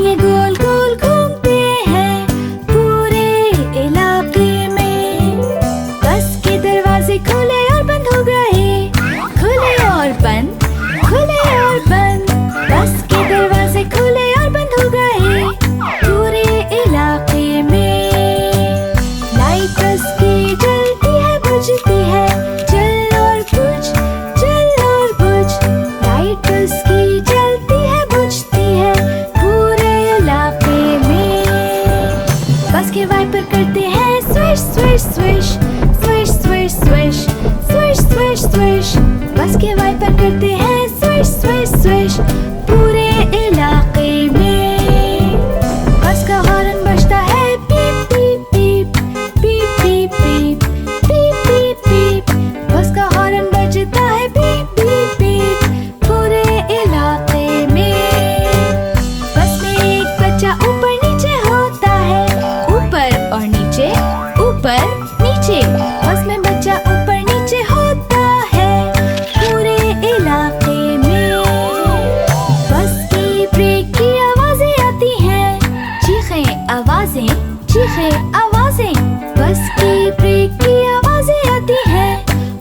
ये गोल गोल घूमते हैं पूरे इलाके में। बस के दरवाजे खुले और बंद हो गए, खुले और बंद, खुले और बंद। बस के दरवाजे खुले और बंद हो गए पूरे इलाके में। लाइट बस की जलती है बुझती है, जल और बुझ, जल और बुझ। लाइट बस की जलती है बुझती है पूरे इलाके में। बस के वाइपर करते हैं swish swish swish, swish swish swish, swish swish swish. बस के वाइपर करते हैं स्विश स्विश स्विश पूरे इलाके में। बस का हॉर्न बजता है पीप पीप पीप, पीप पीप पीप, पीप पीप पीप। बस का हॉर्न बजता है पीप पीप पीप पूरे इलाके में। बस में एक बच्चा ऊपर नीचे होता है, ऊपर और नीचे, ऊपर नीचे। बस में बच्चा ऊपर नीचे होता है पूरे इलाके में। बस की ब्रेक की आवाजें आती हैं, चीखें आवाजें, चीखें आवाजें। बस की ब्रेक की आवाजें आती हैं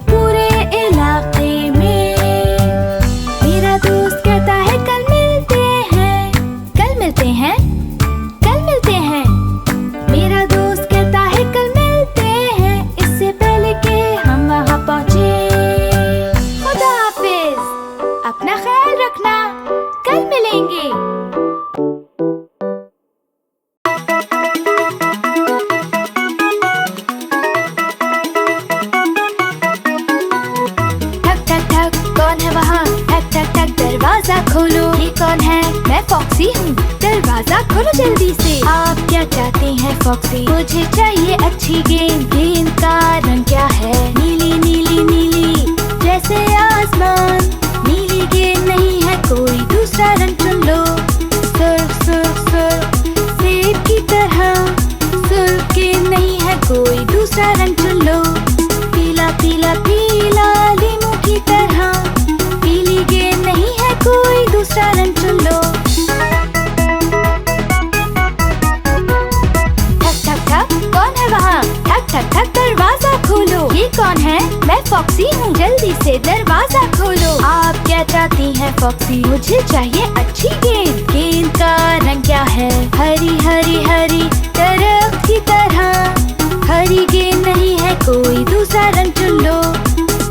पूरे इलाके में। मेरा दोस्त कहता है कल मिलते हैं, कल मिलते हैं, कल मिलते हैं। मेरा दोस्त कहता है कल मिलते हैं, इससे पहले कि हम वहाँ पहुँचे। खुदा हाफिज, अपना ख्याल रखना, कल मिलेंगे। ठक ठक ठक, कौन है वहाँ? ठक ठक ठक, दरवाजा खोलो। ये कौन है? मैं फॉक्सी हूँ, दरवाजा खोलो जल्दी से। आप क्या चाहते हैं फॉक्सी? मुझे चाहिए अच्छी गेंद। गेंद का रंग क्या है? नीली नीली नीली, जैसे आसमान। नीली गेंद नहीं है, कोई दूसरा रंग चुन लो। सुर्ख सुर्ख सुर्ख, सेब की तरह। सुर्ख गेंद नहीं है, कोई दूसरा रंग चुन लो। पीला पीला पीला, लीमू की तरह। पीली गेंद नहीं है, कोई दूसरा रंग चुन लो। ठक ठक ठक, कौन है वहाँ? ठक ठक ठक, दरवाजा खोलो। ये कौन है? मैं फॉक्सी हूँ, जल्दी से दरवाजा खोलो। आप क्या चाहती हैं फॉक्सी? मुझे चाहिए अच्छी गेंद। गेंद का रंग क्या है? हरी हरी हरी, दरख्त की तरह। हरी गेंद नहीं है, कोई दूसरा रंग चुन लो।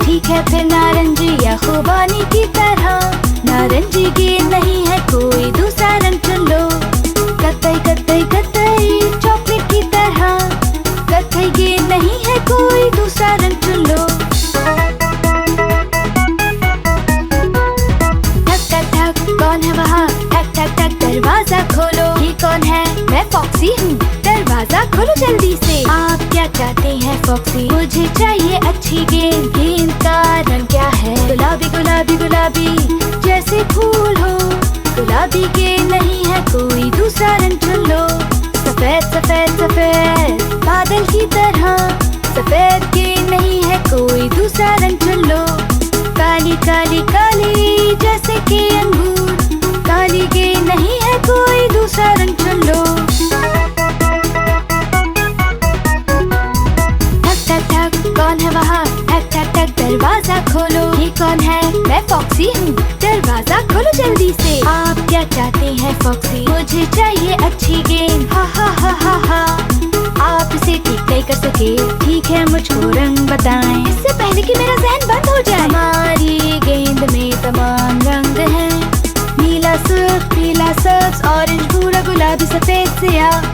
ठीक है फिर नारंगी या खुबानी की तरह। नारंगी गेंद नहीं है, कोई दूसरा रंग चुन लो। कत्थई कत्थई कत्थई, चॉकलेट की तरह। कत्थई गेंद नहीं है, कोई दूसरा रंग चुन लो। ठक ठक ठक, कौन है वहाँ? ठक ठक ठक, दरवाजा खोलो। ये कौन है? मैं फॉक्सी हूँ, दरवाजा खोलो जल्दी से। आप क्या चाहते हैं फॉक्सी? मुझे चाहिए अच्छी गेंद। गेंद का रंग क्या है? गुलाबी गुलाबी गुलाबी, जैसे फूल हो। गुलाबी गेंद नहीं है, कोई दूसरा रंग चुन लो। सफेद सफेद सफेद, बादल की तरह। सफेद गेंद नहीं है, कोई दूसरा रंग चुन लो। काली काली काली, जैसे कि अंगूर। काली गेंद नहीं है, कोई दूसरा रंग चुन लो। ठक ठक ठक, कौन है वहाँ? ठक ठक ठक, दरवाजा खोलो। ये कौन है? मैं फॉक्सी हूँ, दरवाजा खोलो जल्दी से। आप क्या चाहते हैं फॉक्सी? मुझे चाहिए अच्छी गेंद। हा हा हा हा हा, आप इसे ठीक नहीं कर सके। ठीक है, मुझको रंग बताएं, इससे पहले कि मेरा ज़हन बंद हो जाए। हमारी गेंद में तमाम रंग हैं। नीला सुर्ख, पीला सब्ज, ऑरेंज, भूरा, गुलाबी, सफेद, सियाह।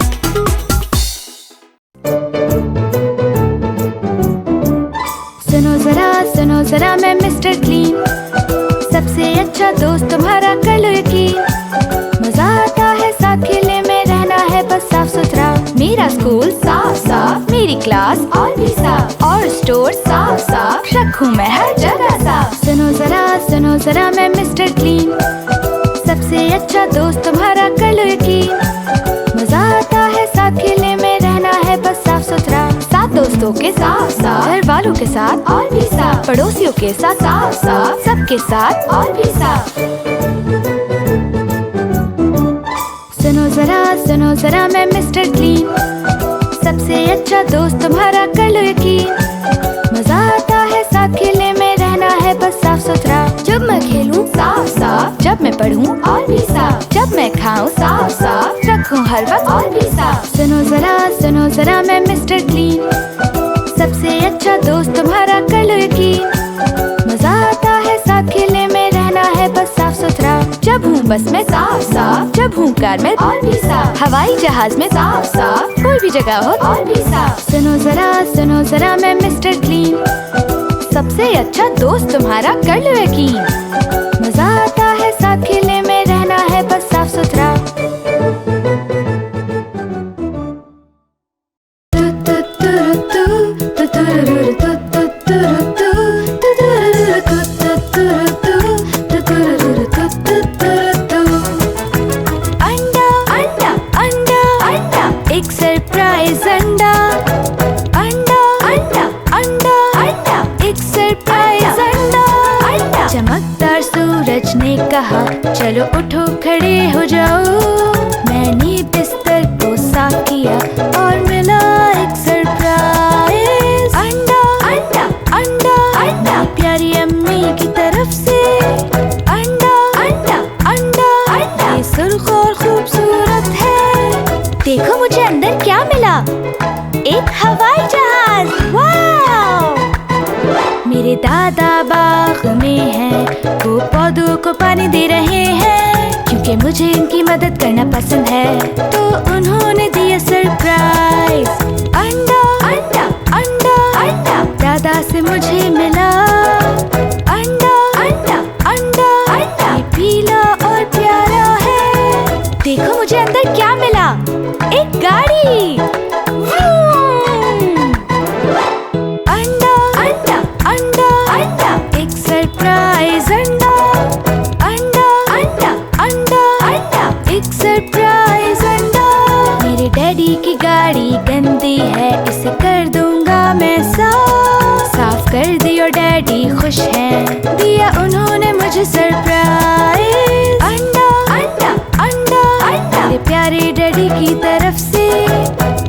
सुनो जरा मैं मिस्टर क्लीन, सबसे अच्छा दोस्त तुम्हारा कर लो यकीन। मजा आता है साथ खेलने में, रहना है बस साफ सुथरा। मेरा स्कूल साफ साफ, मेरी क्लास और भी साफ, और स्टोर साफ साफ, रखूं मैं हर जगह साफ। सुनो जरा मैं मिस्टर क्लीन, सबसे अच्छा दोस्त तुम्हारा कर लो यकीन। मजा आता है साथ खेलने में, रहना है बस साफ सुथरा। साथ दोस्तों के साथ साथ, घर वालों के साथ और भी साथ, पड़ोसियों के साथ साफ साफ, सबके साथ और भी साफ। सुनो जरा मैं मिस्टर क्लीन, सबसे अच्छा दोस्त तुम्हारा कर लो यकीन। मजा आता है साथ खेलने में, रहना है बस साफ सुथरा। जब मैं खेलूं साफ साफ, जब मैं पढूं और भी साफ, जब मैं खाऊं साफ साफ, रखूं हर वक्त और भी साफ। सुनो जरा मैं मिस्टर क्लीन, सबसे अच्छा दोस्त तुम्हारा कर लो यकीन। मजा आता है साथ खेलने में, रहना है बस साफ सुथरा। जब हूँ बस में साफ साफ, जब हूँ कार में और भी साफ, हवाई जहाज में साफ साफ, कोई भी जगह हो और भी साफ। सुनो जरा मैं मिस्टर क्लीन, सबसे अच्छा दोस्त तुम्हारा कर लो यकीन। मजा आता है साथ खेलने में, रहना है बस साफ सुथरा। एक सरप्राइज अंडा, अंडा अंडा अंडा अंडा, एक सरप्राइज अंडा अंडा। चमकदार सूरज ने कहा चलो उठो खड़े हो जाओ। मैंने बिस्तर को साफ किया और मिला एक सरप्राइज अंडा अंडा अंडा अंडा, प्यारी अम्मी की तरफ से। अंडा अंडा अंडा अंडा, ये सुर्ख और खूबसूरत है। देखो मुझे अंदर क्या मिला, एक हवाई जहाज। वाव! मेरे दादा बाग में हैं, वो पौधों को पानी दे रहे हैं। क्योंकि मुझे इनकी मदद करना पसंद है, तो उन्होंने दिया सरप्राइज अंडा अंडा अंडा अंडा। दादा से मुझे मिला अंडा अंडा अंडा अंडा, ये पीला और प्यारा है। देखो मुझे अंदर क्या मिला, एक गाड़ी। अंडा अंडा अंडा अंडा, एक सरप्राइज अंडा। अंडा अंडा अंडा अंडा, एक सरप्राइज अंडा। मेरे डैडी की गाड़ी गंदी है, इसे कर दूंगा मैं साफ। साफ कर दियो डैडी खुश हैं, दिया उन्होंने मुझे सरप्राइज अंडा अंडा अंडा अंडा, मेरे प्यारे डैडी की तरफ से।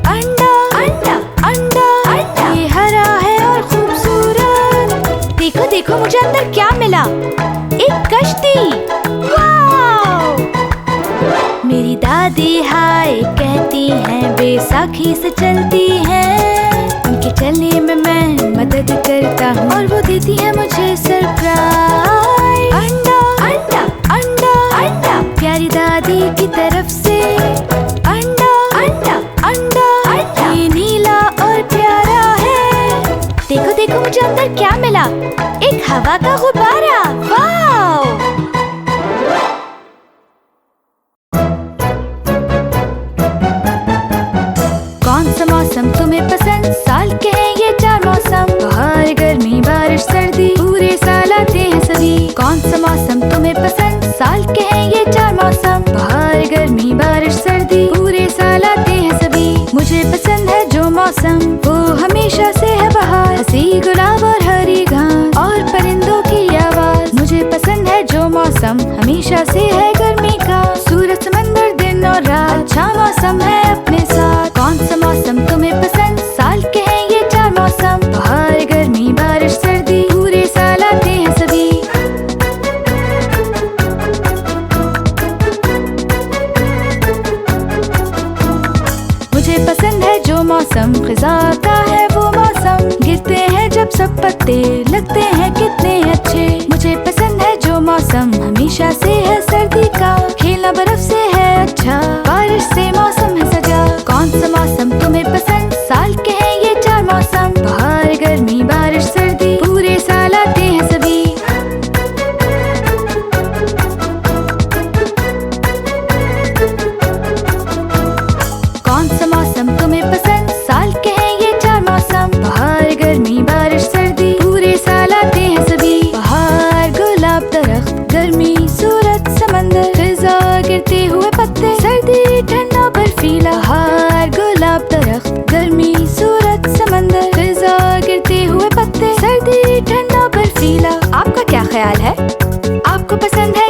अंडा अंडा अंडा अंडा, ये हरा है और खूबसूरत। देखो देखो मुझे अंदर क्या मिला, एक कश्ती। वाव! मेरी दादी हाय कहती हैं, बैसाखी से चलती हैं। उनके चलने में मैं मदद करता हूँ और वो देती है मुझे सरप्राइज अंडा अंडा अंडा अंडा, प्यारी दादी की तरफ से। अंडा अंडा अंडा अंडा, ये नीला और प्यारा है। देखो देखो मुझे अंदर क्या मिला, एक हवा का गुब्बारा। वाव! कौन सा मौसम तुम्हें पसंद, साल के हैं ये 4 मौसम। बाहर गर्मी बारिश सर्दी, पूरे साल आते हैं सभी। कौन सा मौसम तुम्हें पसंद, साल के हैं ये 4 मौसम। बाहर गर्मी बारिश सर्दी, पूरे साल आते हैं सभी। मुझे पसंद है जो मौसम, वो हमेशा से है बहार। हंसी गुलाब और हरी घास और परिंदों की आवाज। मुझे पसंद है जो मौसम, हमेशा से है गर्मी का। सूरज समंदर दिन और रात, अच्छा मौसम है अपने साथ। कौन सा मौसम तुम्हें पसंद, साल के हैं ये 4 मौसम। बाहर गर्मी बारिश सर्दी, पूरे साल आते हैं सभी। मुझे पसंद है जो मौसम, खिज़ा का है वो मौसम। गिरते हैं जब सब पत्ते, लगते हैं कितने अच्छे। मुझे पसंद है जो मौसम, हमेशा से है सर्दी का। खेलना बर्फ से है अच्छा, बारिश से मौसम है सजा। कौन सा मौसम तुम्हें पसंद, साल के हैं ये 4 मौसम। बाहर गर्मी बारिश सर्दी, पूरे साल आते हैं सभी। कौन सा मौसम तुम्हें पसंद, साल के हैं ये 4 मौसम। बाहर गर्मी बारिश सर्दी, पूरे साल आते हैं सभी। बाहर गुलाब दरख्त, गर्मी सूरज समंदर, फिजा गिरते हुए पत्ते, सर्दी ठंडा बर्फीला। बाहर गुलाब दरख्त, गर्मी सूरज समंदर, फिजा गिरते हुए पत्ते, सर्दी ठंडा बर्फीला। आपका क्या ख्याल है, आपको पसंद है